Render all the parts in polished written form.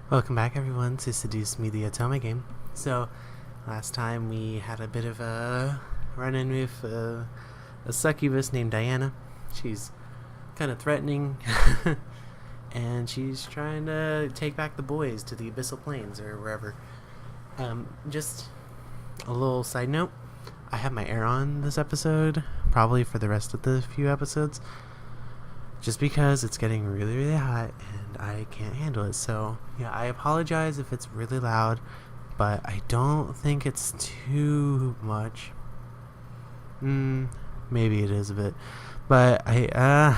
Welcome back everyone to Seduce Me the Otome game. So, last time we had a bit of a run-in with a succubus named Diana. She's kind of threatening and she's trying to take back the boys to the Abyssal Plains or wherever. Just a little side note, I have my air on this episode, probably for the rest of the few episodes, just because it's getting really hot and I can't handle it. So yeah, I apologize if it's really loud, but I don't think it's too much. Maybe it is a bit, but yeah,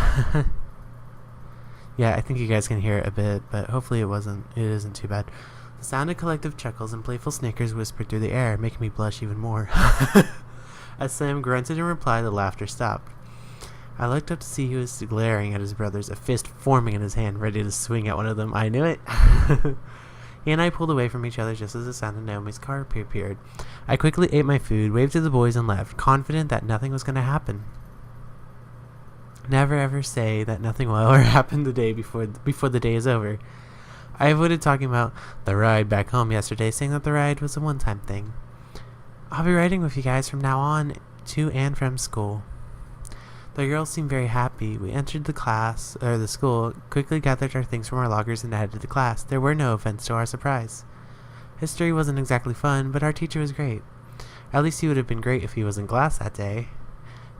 I think you guys can hear it a bit, but hopefully it isn't too bad. The sound of collective chuckles and playful snickers whispered through the air, making me blush even more. As Sam grunted in reply, the laughter stopped. I looked up to see he was glaring at his brothers, a fist forming in his hand, ready to swing at one of them. I knew it! He and I pulled away from each other just as the sound of Naomi's car appeared. I quickly ate my food, waved to the boys, and left, confident that nothing was going to happen. Never ever say that nothing will ever happen the day before the day is over. I avoided talking about the ride back home yesterday, saying that the ride was a one-time thing. I'll be riding with you guys from now on, to and from school. The girls seemed very happy. We entered the school, quickly gathered our things from our lockers, and headed to class. There were no events to our surprise. History wasn't exactly fun, but our teacher was great. At least he would have been great if he was in class that day.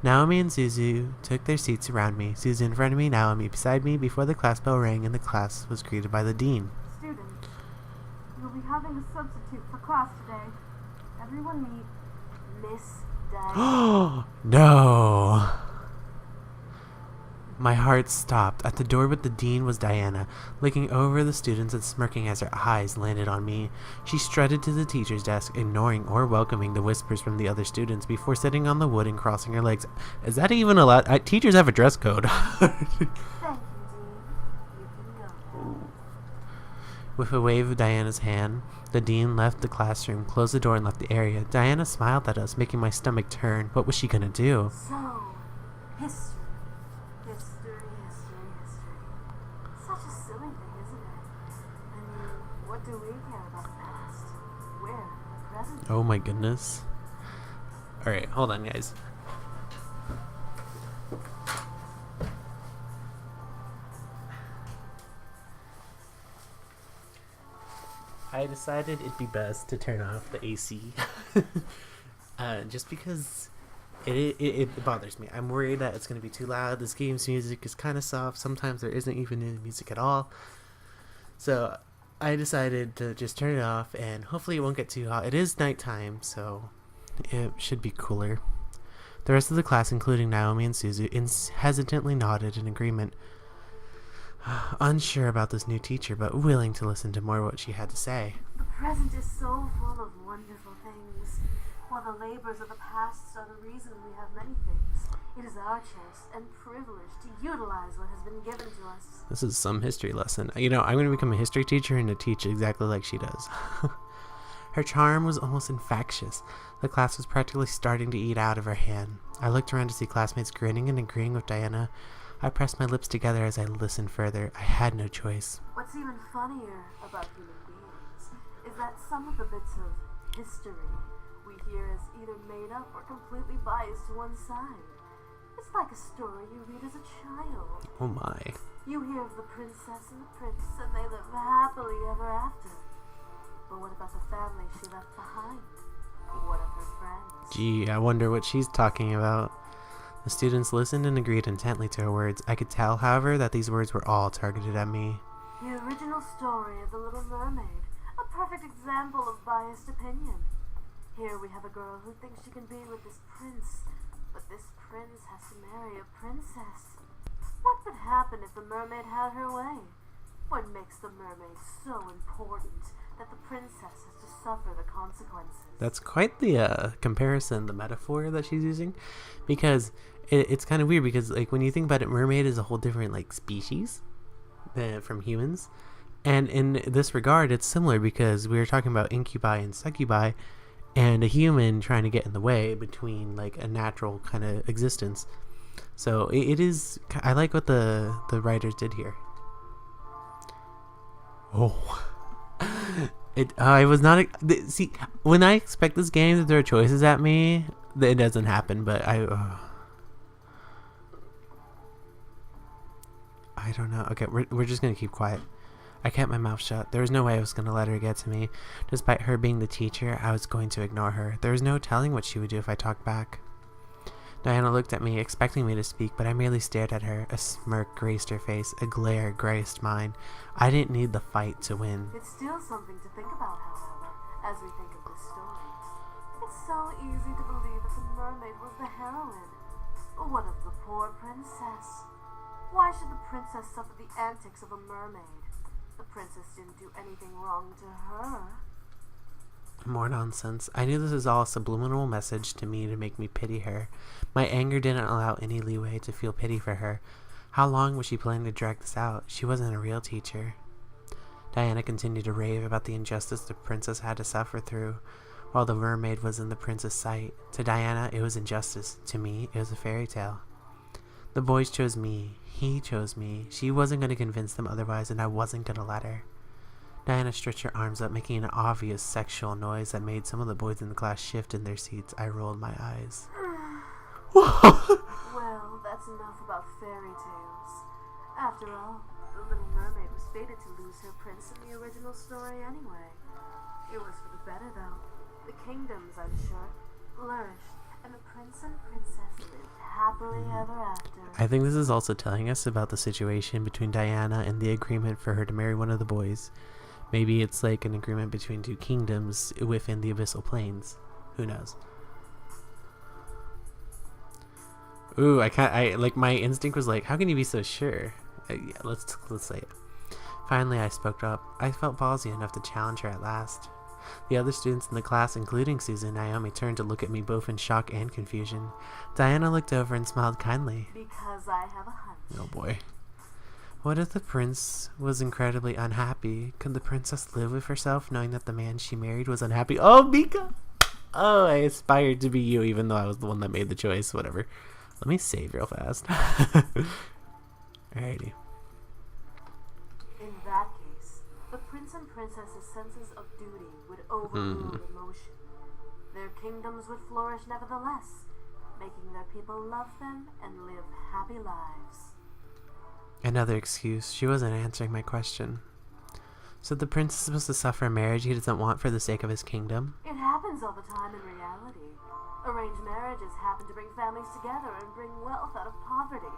Naomi and Suzu took their seats around me, Suzu in front of me, Naomi beside me, before the class bell rang and the class was greeted by the dean. Students, you'll be having a substitute for class today. Everyone meet Miss Diana. No! My heart stopped. At the door with the dean was Diana, looking over the students and smirking as her eyes landed on me. She strutted to the teacher's desk, ignoring or welcoming the whispers from the other students before sitting on the wood and crossing her legs. Is that even allowed? Teachers have a dress code. Thank you, Dean. You can go. With a wave of Diana's hand, the dean left the classroom, closed the door, and left the area. Diana smiled at us, making my stomach turn. What was she gonna do? So, history. Such a silly thing, isn't it? I mean, what do we care about the past? We're in the present. Oh my goodness. Alright, hold on, guys. I decided it'd be best to turn off the AC. Just because it bothers me. I'm worried that it's going to be too loud. This game's music is kind of soft. Sometimes there isn't even any music at all. So I decided to just turn it off, and hopefully it won't get too hot. It is nighttime, so it should be cooler. The rest of the class, including Naomi and Suzu, hesitantly nodded in agreement. Unsure about this new teacher, but willing to listen to more of what she had to say. The present is so full of wonderful things, while the labors of the past are the reason we have many things. It is our chance and privilege to utilize what has been given to us. This is some history lesson. You know, I'm going to become a history teacher and to teach exactly like she does. Her charm was almost infectious. The class was practically starting to eat out of her hand. I looked around to see classmates grinning and agreeing with Diana. I pressed my lips together as I listened further. I had no choice. What's even funnier about human beings is that some of the bits of history we hear is either made up or completely biased to one side. It's like a story you read as a child. Oh my. You hear of the princess and the prince, and they live happily ever after. But what about the family she left behind? What of her friends? Gee, I wonder what she's talking about. The students listened and agreed intently to her words. I could tell, however, that these words were all targeted at me. The original story of the Little Mermaid, a perfect example of biased opinion. Here we have a girl who thinks she can be with this prince, but this prince has to marry a princess. What would happen if the mermaid had her way? What makes the mermaid so important that the princess has to suffer the consequences? That's quite the comparison, the metaphor that she's using, because it's kind of weird because, like, when you think about it, mermaid is a whole different, like, species from humans, and in this regard, it's similar because we were talking about incubi and succubi, and a human trying to get in the way between, like, a natural kind of existence. So it is. I like what the writers did here. Oh. I was not. See, when I expect this game to throw choices at me, it doesn't happen. But I don't know. Okay, we're just gonna keep quiet. I kept my mouth shut. There was no way I was going to let her get to me. Despite her being the teacher, I was going to ignore her. There was no telling what she would do if I talked back. Diana looked at me, expecting me to speak, but I merely stared at her. A smirk graced her face. A glare graced mine. I didn't need the fight to win. It's still something to think about, however, as we think of this story. It's so easy to believe that the mermaid was the heroine. But what of the poor princess? Why should the princess suffer the antics of a mermaid? The princess didn't do anything wrong to her. More nonsense. I knew this was all a subliminal message to me to make me pity her. My anger didn't allow any leeway to feel pity for her. How long was she planning to drag this out? She wasn't a real teacher. Diana continued to rave about the injustice the princess had to suffer through, while the mermaid was in the prince's sight. To Diana, it was injustice. To me, it was a fairy tale. The boys chose me. He chose me. She wasn't going to convince them otherwise, and I wasn't going to let her. Diana stretched her arms up, making an obvious sexual noise that made some of the boys in the class shift in their seats. I rolled my eyes. Well, that's enough about fairy tales. After all, the Little Mermaid was fated to lose her prince in the original story anyway. It was for the better, though. The kingdoms, I'm sure, flourished, and the prince and princess lived happily ever after. I think this is also telling us about the situation between Diana and the agreement for her to marry one of the boys. Maybe it's like an agreement between two kingdoms within the abyssal plains. Who knows? Ooh, my instinct was like, how can you be so sure? Yeah, let's say it. Finally, I spoke up. I felt ballsy enough to challenge her at last. The other students in the class, including Susan and Naomi, turned to look at me both in shock and confusion. Diana looked over and smiled kindly. Because I have a hunch. Oh boy. What if the prince was incredibly unhappy? Could the princess live with herself knowing that the man she married was unhappy? Oh, Mika! Oh, I aspired to be you even though I was the one that made the choice. Whatever. Let me save real fast. Alrighty. In that case, the prince and princess's senses of duty would overrule emotion. Their kingdoms would flourish nevertheless, making their people love them and live happy lives. Another excuse. She wasn't answering my question. So the prince is supposed to suffer a marriage he doesn't want for the sake of his kingdom? It happens all the time in reality. Arranged marriages happen to bring families together and bring wealth out of poverty.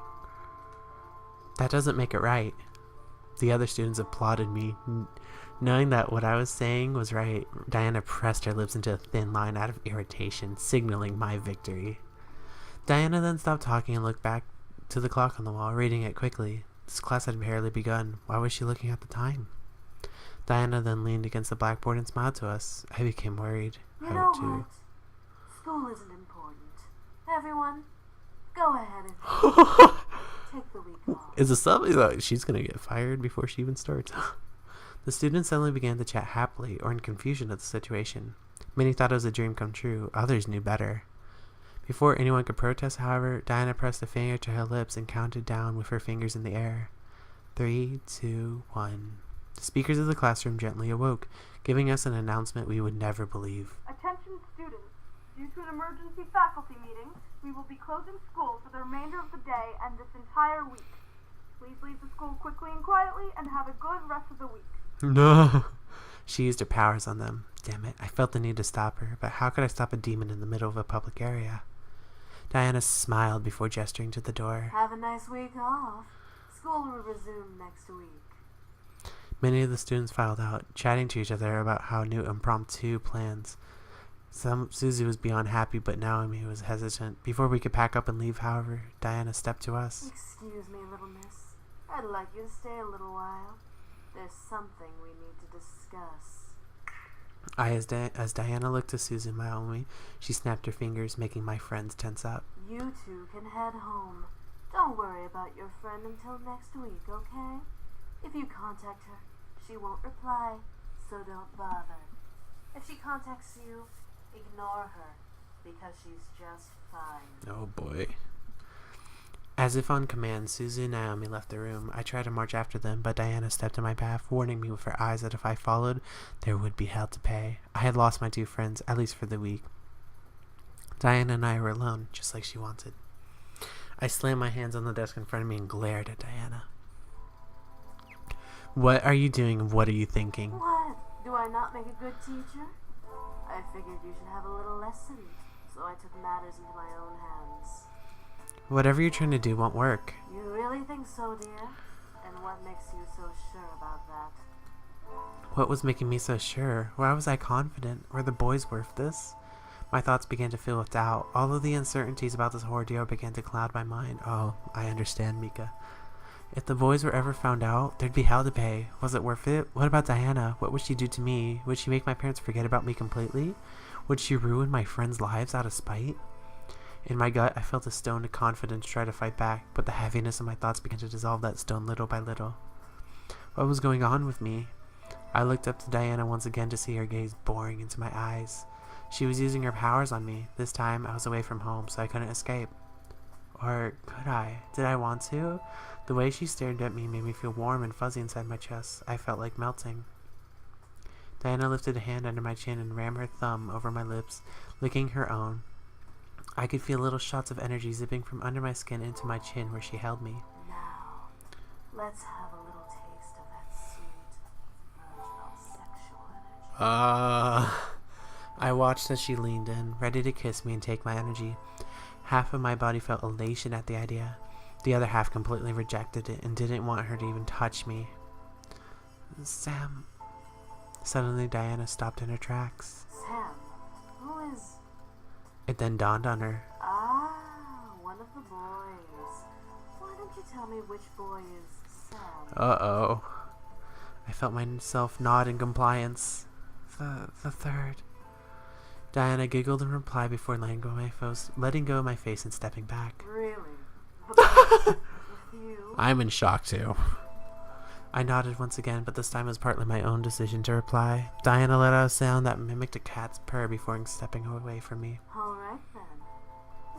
That doesn't make it right. The other students applauded me, knowing that what I was saying was right. Diana pressed her lips into a thin line out of irritation, signaling my victory. Diana then stopped talking and looked back to the clock on the wall, reading it quickly. This class had barely begun. Why was she looking at the time? Diana then leaned against the blackboard and smiled to us. I became worried. You I know would too. what? School isn't important. Everyone, go ahead and take the week off. Is a sub? She's gonna get fired before she even starts. The students suddenly began to chat happily or in confusion at the situation. Many thought it was a dream come true. Others knew better. Before anyone could protest, however, Diana pressed a finger to her lips and counted down with her fingers in the air. 3, 2, 1. The speakers of the classroom gently awoke, giving us an announcement we would never believe. Attention students. Due to an emergency faculty meeting, we will be closing school for the remainder of the day and this entire week. Please leave the school quickly and quietly and have a good rest of the week. No! She used her powers on them. Damn it, I felt the need to stop her, but how could I stop a demon in the middle of a public area? Diana smiled before gesturing to the door. Have a nice week off. School will resume next week. Many of the students filed out, chatting to each other about how new impromptu plans. Susie was beyond happy, but Naomi was hesitant. Before we could pack up and leave, however, Diana stepped to us. Excuse me, little miss. I'd like you to stay a little while. There's something we need to discuss. As Diana looked to Susie and Naomi, she snapped her fingers, making my friends tense up. You two can head home. Don't worry about your friend until next week, okay? If you contact her, she won't reply, so don't bother. If she contacts you, ignore her, because she's just fine. Oh boy. As if on command, Susie and Naomi left the room. I tried to march after them, but Diana stepped in my path, warning me with her eyes that if I followed, there would be hell to pay. I had lost my 2 friends, at least for the week. Diana and I were alone, just like she wanted. I slammed my hands on the desk in front of me and glared at Diana. What are you doing and what are you thinking? What? Do I not make a good teacher? I figured you should have a little lesson, so I took matters into my own hands. Whatever you're trying to do won't work. You really think so, dear? And what makes you so sure about that? What was making me so sure? Why was I confident? Were the boys worth this? My thoughts began to fill with doubt. All of the uncertainties about this ordeal began to cloud my mind. Oh, I understand, Mika. If the boys were ever found out, there'd be hell to pay. Was it worth it? What about Diana? What would she do to me? Would she make my parents forget about me completely? Would she ruin my friends' lives out of spite? In my gut, I felt a stone of confidence try to fight back, but the heaviness of my thoughts began to dissolve that stone little by little. What was going on with me? I looked up to Diana once again to see her gaze boring into my eyes. She was using her powers on me. This time, I was away from home, so I couldn't escape. Or could I? Did I want to? The way she stared at me made me feel warm and fuzzy inside my chest. I felt like melting. Diana lifted a hand under my chin and ran her thumb over my lips, licking her own. I could feel little shots of energy zipping from under my skin into my chin where she held me. Now, let's have a little taste of that sweet, virginal sexual energy. I watched as she leaned in, ready to kiss me and take my energy. Half of my body felt elation at the idea. The other half completely rejected it and didn't want her to even touch me. Sam. Suddenly, Diana stopped in her tracks. Sam, who is... It then dawned on her. Ah, one of the boys. Why don't you tell me which boy is Sam? Uh-oh. I felt myself nod in compliance. The third. Diana giggled in reply before letting go of my face and stepping back. Really? The boy with you? I'm in shock too. I nodded once again, but this time it was partly my own decision to reply. Diana let out a sound that mimicked a cat's purr before stepping away from me. Alright then.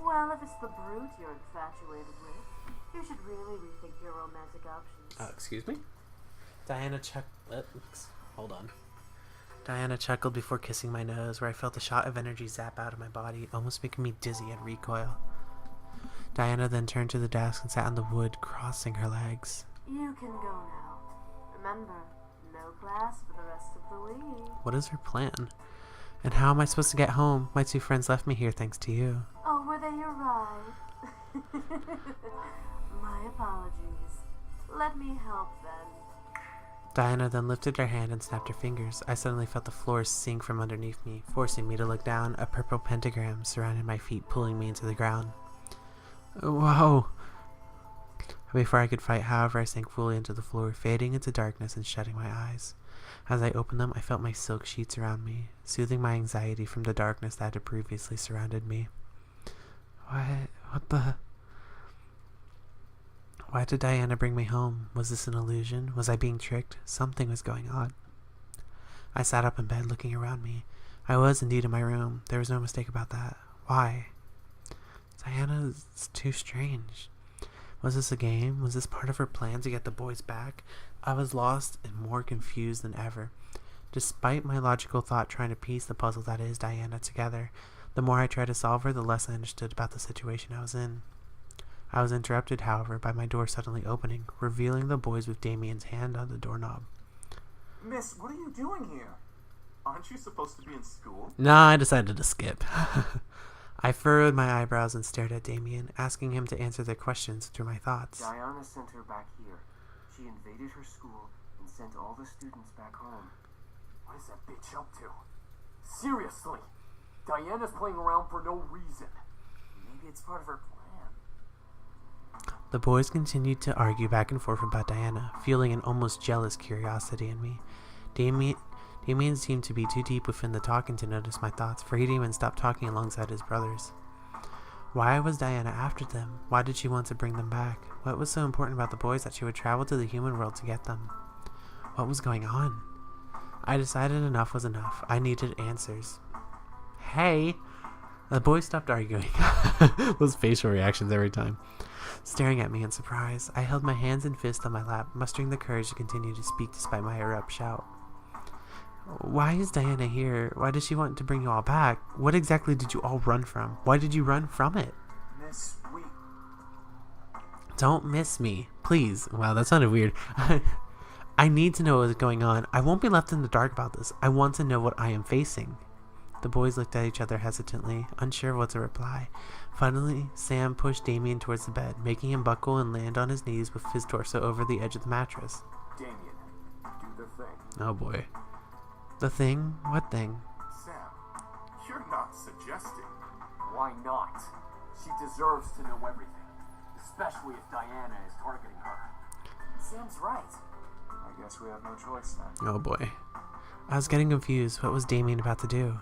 Well, if it's the brute you're infatuated with, you should really rethink your romantic options. Excuse me? Hold on. Diana chuckled before kissing my nose, where I felt a shot of energy zap out of my body, almost making me dizzy and recoil. Diana then turned to the desk and sat on the wood, crossing her legs. You can go now. Remember, no class for the rest of the week. What is her plan? And how am I supposed to get home? My 2 friends left me here thanks to you. Oh, were they your ride? My apologies. Let me help then. Diana then lifted her hand and snapped her fingers. I suddenly felt the floor sink from underneath me, forcing me to look down. A purple pentagram surrounded my feet, pulling me into the ground. Whoa! Before I could fight, however, I sank fully into the floor, fading into darkness and shutting my eyes. As I opened them, I felt my silk sheets around me, soothing my anxiety from the darkness that had previously surrounded me. What the... Why did Diana bring me home? Was this an illusion? Was I being tricked? Something was going on. I sat up in bed, looking around me. I was indeed in my room. There was no mistake about that. Why? Diana is too strange. Was this a game? Was this part of her plan to get the boys back? I was lost and more confused than ever. Despite my logical thought trying to piece the puzzle that is Diana together, the more I tried to solve her, the less I understood about the situation I was in. I was interrupted, however, by my door suddenly opening, revealing the boys with Damien's hand on the doorknob. Miss, what are you doing here? Aren't you supposed to be in school? Nah, I decided to skip. I furrowed my eyebrows and stared at Damien, asking him to answer their questions through my thoughts. Diana sent her back here. She invaded her school and sent all the students back home. What is that bitch up to? Seriously, Diana's playing around for no reason. Maybe it's part of her plan. The boys continued to argue back and forth about Diana, feeling an almost jealous curiosity in me. Damien seemed to be too deep within the talking to notice my thoughts, for he didn't even stop talking alongside his brothers. Why was Diana after them? Why did she want to bring them back? What was so important about the boys that she would travel to the human world to get them? What was going on? I decided enough was enough. I needed answers. Hey! The boys stopped arguing. Those facial reactions every time. Staring at me in surprise, I held my hands and fists on my lap, mustering the courage to continue to speak despite my erupt shout. Why is Diana here? Why does she want to bring you all back? What exactly did you all run from? Why did you run from it? Miss, we... Don't miss me, please. Wow, that sounded weird. I need to know what is going on. I won't be left in the dark about this. I want to know what I am facing. The boys looked at each other hesitantly, unsure of what to reply. Finally, Sam pushed Damien towards the bed, making him buckle and land on his knees with his torso over the edge of the mattress. Damien, do the thing. Oh boy. The thing? What thing? Sam, you're not suggesting. Why not? She deserves to know everything, especially if Diana is targeting her. Sam's right. I guess we have no choice then. Oh boy. I was getting confused. What was Damien about to do?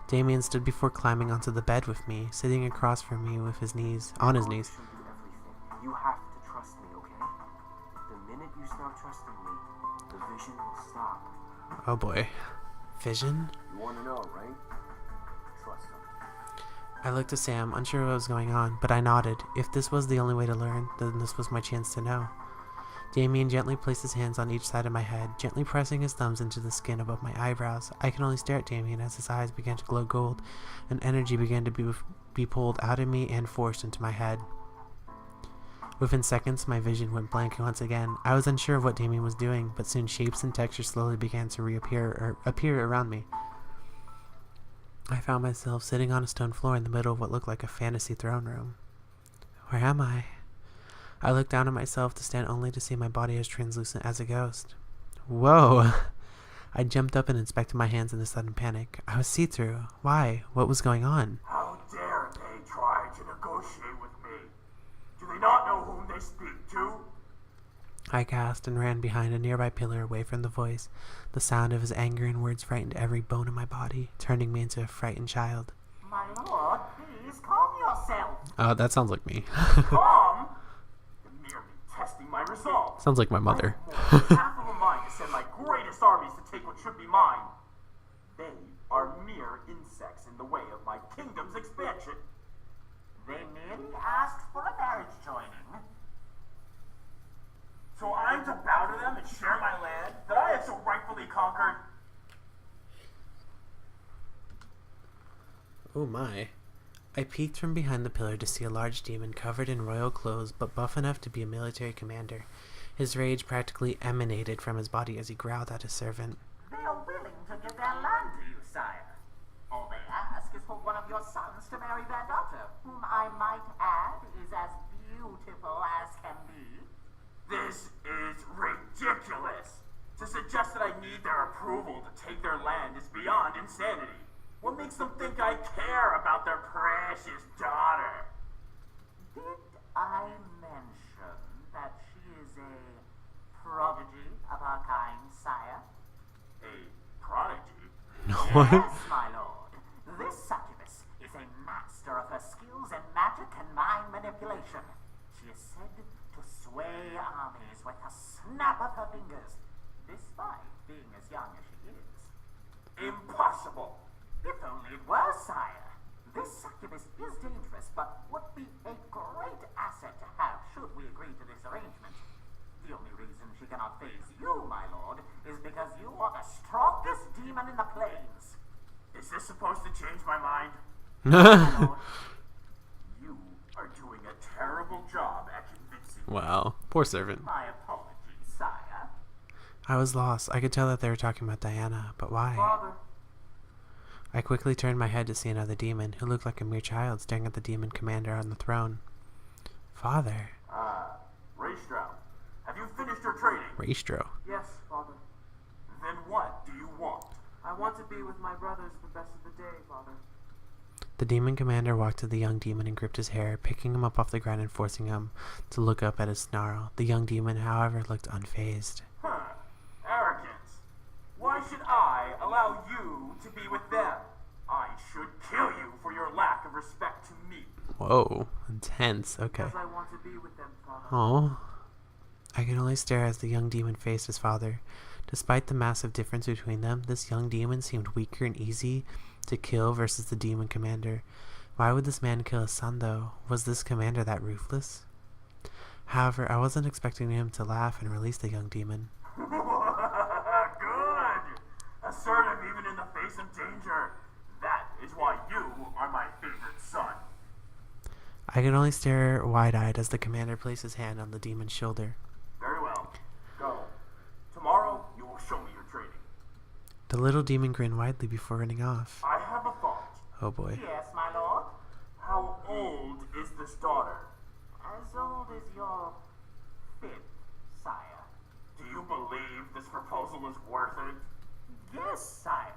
Damien stood before climbing onto the bed with me, sitting across from me with his knees on his knees. I'll show you everything. You have to trust me, okay? The minute you stop trusting me, the vision will stop. Oh boy. Vision? You want to know, right? Trust him. I looked at Sam, unsure what was going on, but I nodded. If this was the only way to learn, then this was my chance to know. Damien gently placed his hands on each side of my head, gently pressing his thumbs into the skin above my eyebrows. I could only stare at Damien as his eyes began to glow gold, and energy began to be pulled out of me and forced into my head. Within seconds, my vision went blank once again. I was unsure of what Damien was doing, but soon shapes and textures slowly began to appear around me. I found myself sitting on a stone floor in the middle of what looked like a fantasy throne room. Where am I? I looked down at myself to stand only to see my body as translucent as a ghost. Whoa! I jumped up and inspected my hands in a sudden panic. I was see-through. Why? What was going on? How dare they try to negotiate with me? Do they not know whom they speak to? I gasped and ran behind a nearby pillar away from the voice. The sound of his anger and words frightened every bone in my body, turning me into a frightened child. My lord, please calm yourself. Oh, that sounds like me. Calm? You're merely testing my resolve. Sounds like my mother. I have more than half of a mind to send my greatest armies to take what should be mine. They are mere insects in the way of my kingdom's expansion. They merely asked for a marriage joining. So I'm to bow to them and share my land that I have so rightfully conquered? Oh my. I peeked from behind the pillar to see a large demon covered in royal clothes but buff enough to be a military commander. His rage practically emanated from his body as he growled at his servant. They are willing to give their land to you, sire. All they ask is for one of your sons to marry their daughter, whom I might add is as beautiful as can be. This is ridiculous. To suggest that I need their approval to take their land is beyond insanity. What makes them think I care about their precious daughter? Did I mention that she is a prodigy of our kind, sire? A prodigy? What? Yes, my lord. This succubus is a master of her skills in magic and mind manipulation. She is said to sway armies with a snap of her fingers, despite being as young as she is. Impossible! If only it were, sire. This succubus is dangerous, but would be a great asset to have should we agree to this arrangement. The only reason she cannot face you, my lord, is because you are the strongest demon in the plains. Is this supposed to change my mind? My lord, You are doing a terrible job at convincing me. Wow. Poor servant. my apologies, sire. I was lost. I could tell that they were talking about Diana, but why? Father, I quickly turned my head to see another demon, who looked like a mere child staring at the demon commander on the throne. Father. Raystrow, have you finished your training? Raystro. Yes, Father. Then what do you want? I want to be with my brothers the best of the day, Father. The demon commander walked to the young demon and gripped his hair, picking him up off the ground and forcing him to look up at his snarl. The young demon, however, looked unfazed. Arrogance. Why should I allow you to be with them? I should kill you for your lack of respect to me. Whoa. Intense. Okay. Because I want to be with them, Father. Oh. I could only stare as the young demon faced his father. Despite the massive difference between them, this young demon seemed weaker and easy to kill versus the demon commander. Why would this man kill his son, though? Was this commander that ruthless? However, I wasn't expecting him to laugh and release the young demon. Good! Assertive even in the face of danger. That is why you are my favorite son. I could only stare wide-eyed as the commander placed his hand on the demon's shoulder. Very well. Go. Tomorrow, you will show me your training. The little demon grinned widely before running off. I have a thought. Oh boy. Yes, my lord. How old is this daughter? As old as your fifth, sire. Do you believe this proposal is worth it? Yes, sire.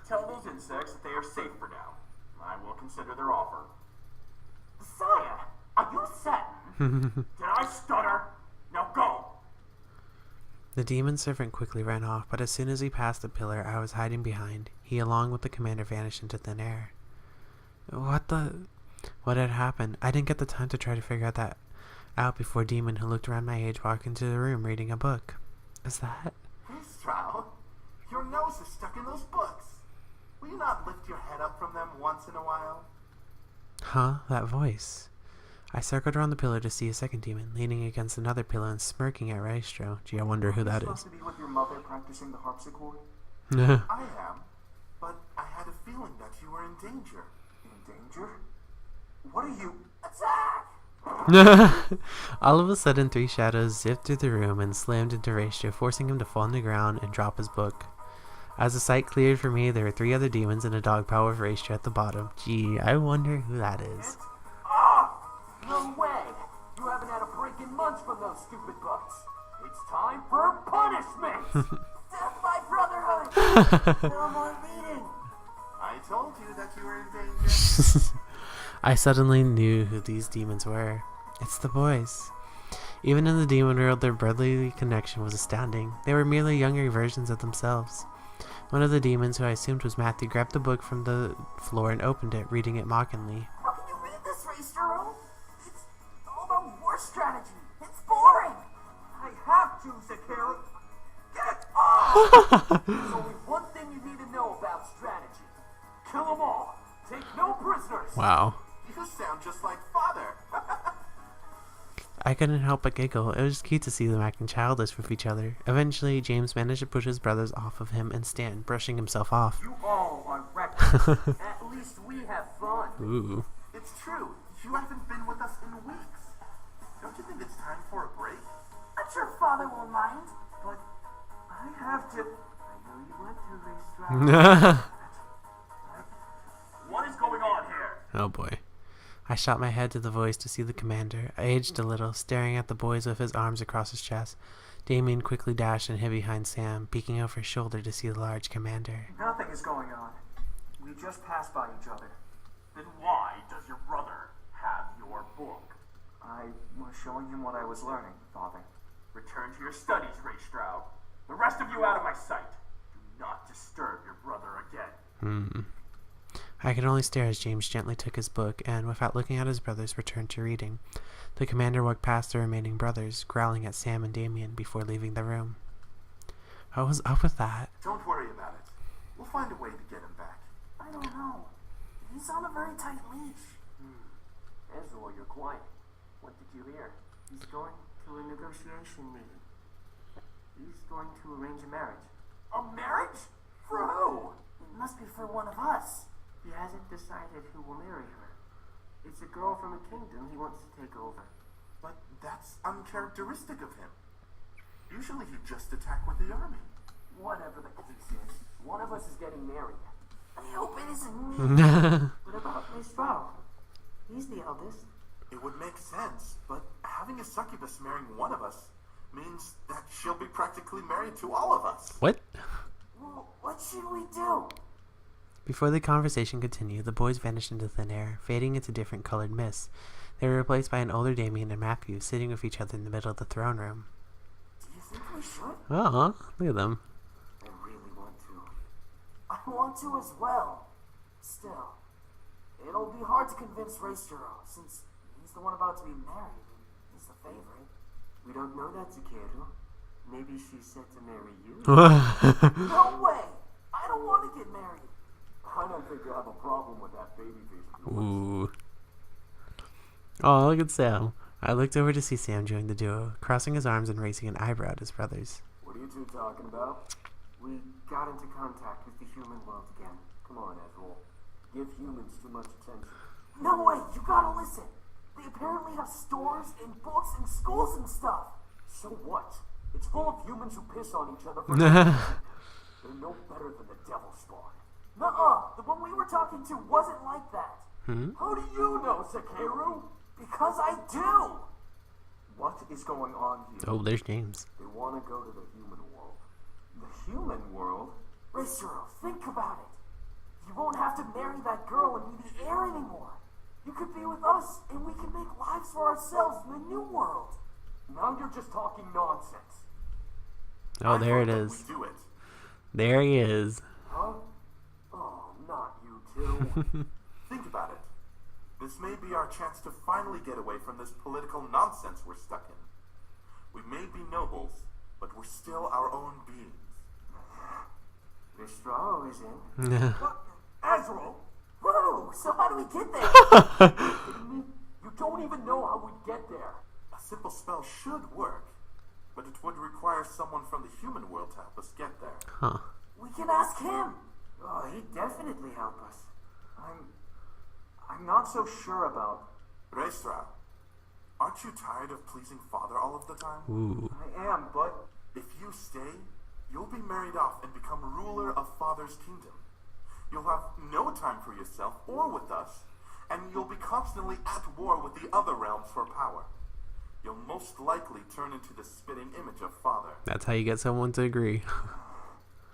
Tell those insects that they are safe for now. I will consider their offer. Sire, are you certain? Did I stutter? Now go! The demon servant quickly ran off, but as soon as he passed the pillar I was hiding behind, he along with the commander vanished into thin air. What had happened? I didn't get the time to try to figure that out before a demon who looked around my age walked into the room reading a book. Is that? Hey, Stroud. Your nose is stuck in those books. Will you not lift your head up from them once in a while? Huh? That voice. I circled around the pillar to see a second demon, leaning against another pillar and smirking at Raistro. Gee, I wonder who that is. You're supposed to be with your mother practicing the harpsichord? I am, but I had a feeling that you were in danger. In danger? What are you... Attack! All of a sudden, three shadows zipped through the room and slammed into Raistro, forcing him to fall on the ground and drop his book. As the sight cleared for me, there were three other demons in a dog pile with Raistro at the bottom. Gee, I wonder who that is. No way! You haven't had a break in months from those stupid books. It's time for punishment! Death by brotherhood! No more reading! I told you that you were in danger. I suddenly knew who these demons were. It's the boys. Even in the demon world, their brotherly connection was astounding. They were merely younger versions of themselves. One of the demons, who I assumed was Matthew, grabbed the book from the floor and opened it, reading it mockingly. How can you read this, Raistro? It's all about war strategy. It's boring. I have to, Zakara. Get off! There's only one thing you need to know about strategy. Kill them all. Take no prisoners. Wow. You sound just like father. I couldn't help but giggle. It was cute to see them acting childish with each other. Eventually, James managed to push his brothers off of him and stand, brushing himself off. You all are reckless. At least we have fun. Ooh. It's true. You haven't been with us in weeks. Don't you think it's time for a break? I'm sure father won't mind. But I have to... I know you want to, Raistro. What is going on here? Oh boy. I shot my head to the voice to see the commander. I aged a little, staring at the boys with his arms across his chest. Damien quickly dashed and hid behind Sam, peeking over his shoulder to see the large commander. Nothing is going on. We just passed by each other. Then why does your brother have your book? I was showing him what I was learning, Father. Return to your studies, Ray Stroud. The rest of you out of my sight. Do not disturb your brother again. I could only stare as James gently took his book and, without looking at his brothers, returned to reading. The commander walked past the remaining brothers, growling at Sam and Damien before leaving the room. What was up with that? Don't worry about it. We'll find a way to get him back. I don't know. He's on a very tight leash. Ezra, you're quiet. What did you hear? He's going to a negotiation meeting. He's going to arrange a marriage. A marriage? For who? It must be for one of us. He hasn't decided who will marry her. It's a girl from a kingdom he wants to take over. But that's uncharacteristic of him. Usually he'd just attack with the army. Whatever the case is, one of us is getting married. I hope it isn't me. What about Raistro? He's the eldest. It would make sense, but having a succubus marrying one of us means that she'll be practically married to all of us. What? Well, what should we do? Before the conversation continued, the boys vanished into thin air, fading into different colored mists. They were replaced by an older Damien and Matthew, sitting with each other in the middle of the throne room. Do you think we should? Oh, look at them. I really want to. I want to as well. Still, it'll be hard to convince Raistro, since he's the one about to be married and he's the favorite. We don't know that, Zakeru. Maybe she's set to marry you. No way! I don't want to get married. I don't think you have a problem Ooh. Oh, look at Sam. I looked over to see Sam join the duo, crossing his arms and raising an eyebrow at his brothers. What are you two talking about? We got into contact with the human world again. Come on, Ezreal. Give humans too much attention. No way, you gotta listen. They apparently have stores and books and schools and stuff. So what? It's full of humans who piss on each other for They're no better than the devil spawn. Nuh-uh, the one we were talking to wasn't like that. How do you know, Sekeru? Because I do. What is going on here? Oh, there's James. They want to go to the human world. The human world? Racero, think about it. You won't have to marry that girl and be the heir anymore. You could be with us, and we can make lives for ourselves in the new world. Now you're just talking nonsense. Oh, there it I is. We do it. There he is. Huh? Oh, not you two. Think about it. This may be our chance to finally get away from this political nonsense we're stuck in. We may be nobles, but we're still our own beings. Vistro is in. What? Azrael? Whoa, so how do we get there? You don't even know how we'd get there. A simple spell should work, but it would require someone from the human world to help us get there. Huh. We can ask him. Oh, he'd definitely help us. I'm not so sure about... Restra, aren't you tired of pleasing Father all of the time? Ooh. I am, but... If you stay, you'll be married off and become ruler of Father's kingdom. You'll have no time for yourself or with us, and you'll be constantly at war with the other realms for power. You'll most likely turn into the spitting image of Father. That's how you get someone to agree.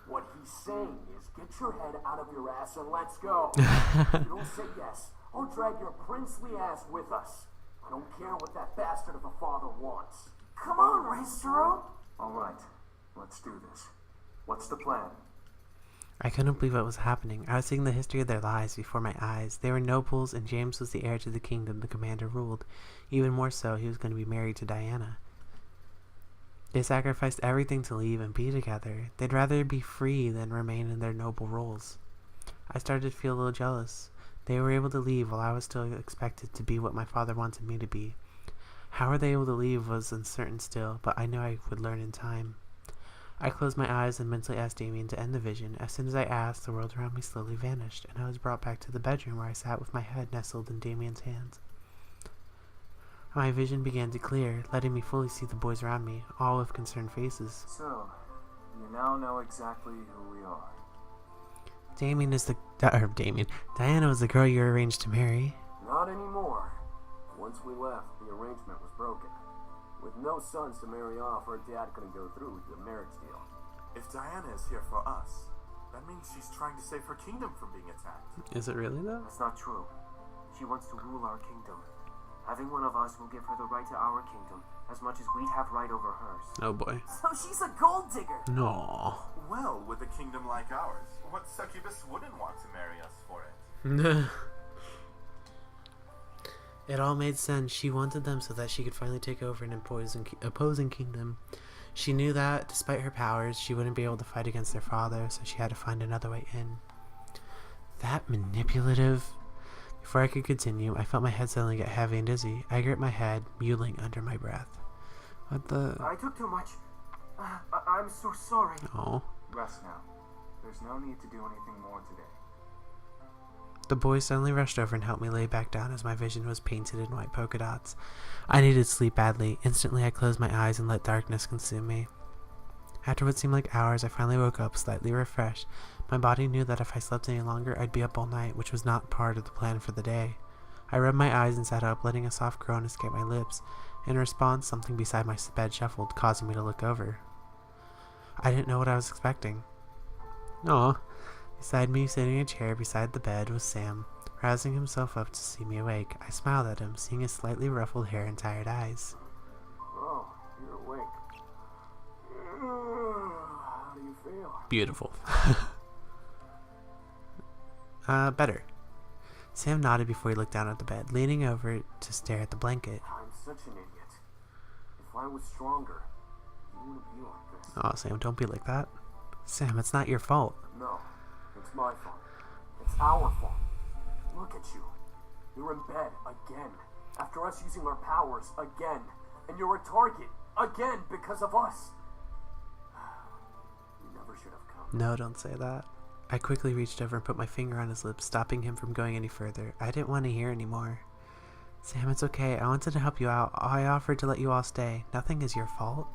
What he's saying is, get your head out of your ass and let's go. If you don't say yes, I'll drag your princely ass with us. I don't care what that bastard of a father wants. Come on, Racero. All right, let's do this. What's the plan? I couldn't believe what was happening. I was seeing the history of their lives before my eyes. They were nobles, and James was the heir to the kingdom the commander ruled. Even more so, he was going to be married to Diana. They sacrificed everything to leave and be together. They'd rather be free than remain in their noble roles. I started to feel a little jealous. They were able to leave while I was still expected to be what my father wanted me to be. How were they able to leave was uncertain still, but I knew I would learn in time. I closed my eyes and mentally asked Damien to end the vision. As soon as I asked, the world around me slowly vanished, and I was brought back to the bedroom where I sat with my head nestled in Damien's hands. My vision began to clear, letting me fully see the boys around me, all with concerned faces. So, you now know exactly who we are. Diana was the girl you arranged to marry. Not anymore. Once we left, the arrangement was broken. With no sons to marry off, her dad couldn't go through with the marriage deal. If Diana is here for us, that means she's trying to save her kingdom from being attacked. Is it really though? That's not true. She wants to rule our kingdom. Having one of us will give her the right to our kingdom, as much as we'd have right over hers. Oh boy. So she's a gold digger. No. Well, with a kingdom like ours, what succubus wouldn't want to marry us for it? It all made sense. She wanted them so that she could finally take over an opposing kingdom. She knew that, despite her powers, she wouldn't be able to fight against their father, so she had to find another way in. That manipulative. Before I could continue, I felt my head suddenly get heavy and dizzy. I gripped my head, mewling under my breath. What the... I took too much. I'm so sorry. Oh. Rest now. There's no need to do anything more today. The boys suddenly rushed over and helped me lay back down as my vision was painted in white polka dots. I needed sleep badly. Instantly, I closed my eyes and let darkness consume me. After what seemed like hours, I finally woke up, slightly refreshed. My body knew that if I slept any longer, I'd be up all night, which was not part of the plan for the day. I rubbed my eyes and sat up, letting a soft groan escape my lips. In response, something beside my bed shuffled, causing me to look over. I didn't know what I was expecting. Aw. Beside me, sitting in a chair beside the bed, was Sam, rousing himself up to see me awake. I smiled at him, seeing his slightly ruffled hair and tired eyes. Oh, you're awake. How do you feel? Beautiful. Better. Sam nodded before he looked down at the bed, leaning over it to stare at the blanket. I'm such an idiot. If I was stronger, you wouldn't be like this. Aw, Sam, don't be like that. Sam, it's not your fault. No, it's my fault. It's our fault. Look at you. You're in bed again. After us using our powers again. And you're a target again because of us. You never should have come. No, don't say that. I quickly reached over and put my finger on his lips, stopping him from going any further. I didn't want to hear anymore. Sam, it's okay. I wanted to help you out. I offered to let you all stay. Nothing is your fault.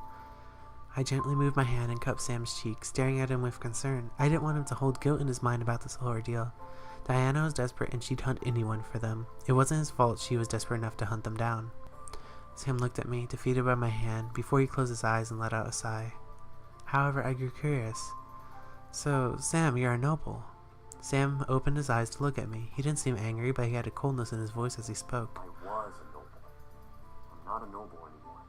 I gently moved my hand and cupped Sam's cheek, staring at him with concern. I didn't want him to hold guilt in his mind about this whole ordeal. Diana was desperate and she'd hunt anyone for them. It wasn't his fault she was desperate enough to hunt them down. Sam looked at me, defeated by my hand, before he closed his eyes and let out a sigh. However, I grew curious. So, Sam, you're a noble. Sam opened his eyes to look at me. He didn't seem angry, but he had a coldness in his voice as he spoke. I was a noble. I'm not a noble anymore.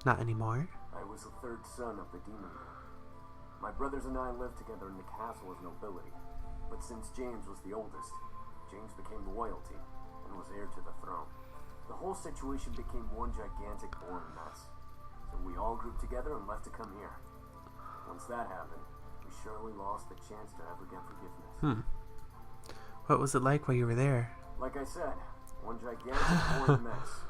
Not anymore? I was the third son of the demon lord. My brothers and I lived together in the castle as nobility. But since James was the oldest, James became royalty and was heir to the throne. The whole situation became one gigantic boring mess. So we all grouped together and left to come here. Once that happened, we surely lost the chance to ever get forgiveness. What was it like while you were there? Like I said, one gigantic boring mess.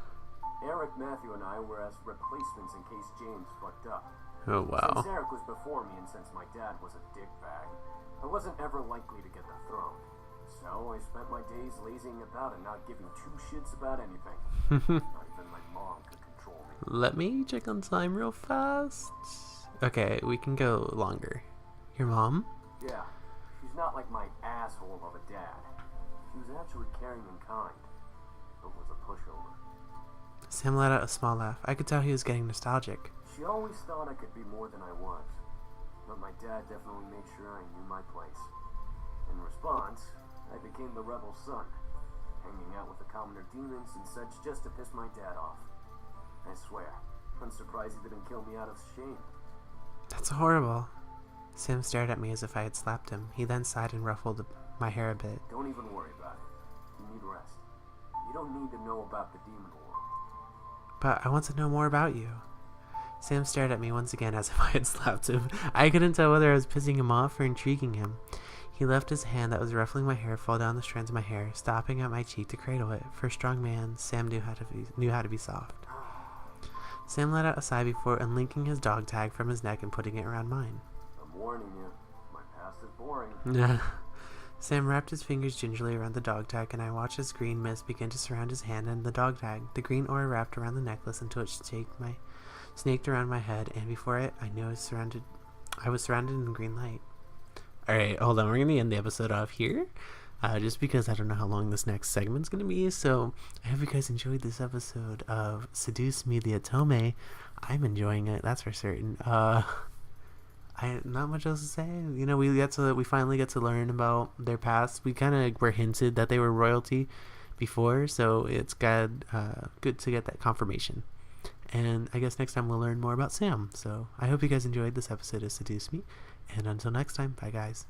Eric, Matthew, and I were as replacements in case James fucked up. Oh, wow. Since Eric was before me and since my dad was a dickbag, I wasn't ever likely to get the throne. So I spent my days lazying about and not giving two shits about anything. Not even my mom could control me. Let me check on time real fast. Okay, we can go longer. Your mom? Yeah, she's not like my asshole of a dad. She was actually caring and kind, but was a pushover. Sam let out a small laugh. I could tell he was getting nostalgic. She always thought I could be more than I was, but my dad definitely made sure I knew my place. In response, I became the rebel son, hanging out with the commoner demons and such just to piss my dad off. I swear, I'm surprised he didn't kill me out of shame. That's horrible. Sam stared at me as if I had slapped him. He then sighed and ruffled my hair a bit. Don't even worry about it. You need rest. You don't need to know about the demon world. But I want to know more about you. Sam stared at me once again as if I had slapped him. I couldn't tell whether I was pissing him off or intriguing him. He left his hand that was ruffling my hair fall down the strands of my hair, stopping at my cheek to cradle it. For a strong man, Sam knew how to be soft. Sam let out a sigh before unlinking his dog tag from his neck and putting it around mine. I'm warning you, my past is boring. Sam wrapped his fingers gingerly around the dog tag, and I watched his green mist begin to surround his hand and the dog tag. The green aura wrapped around the necklace until it snaked around my head, and before it, I knew I was surrounded in green light. Alright, hold on, we're going to end the episode off here. Just because I don't know how long this next segment's going to be, so I hope you guys enjoyed this episode of Seduce Me the Otome. I'm enjoying it, that's for certain. Not much else to say. You know, we finally get to learn about their past. We kind of were hinted that they were royalty before, so it's good to get that confirmation. And I guess next time we'll learn more about Sam. So I hope you guys enjoyed this episode of Seduce Me. And until next time, bye guys.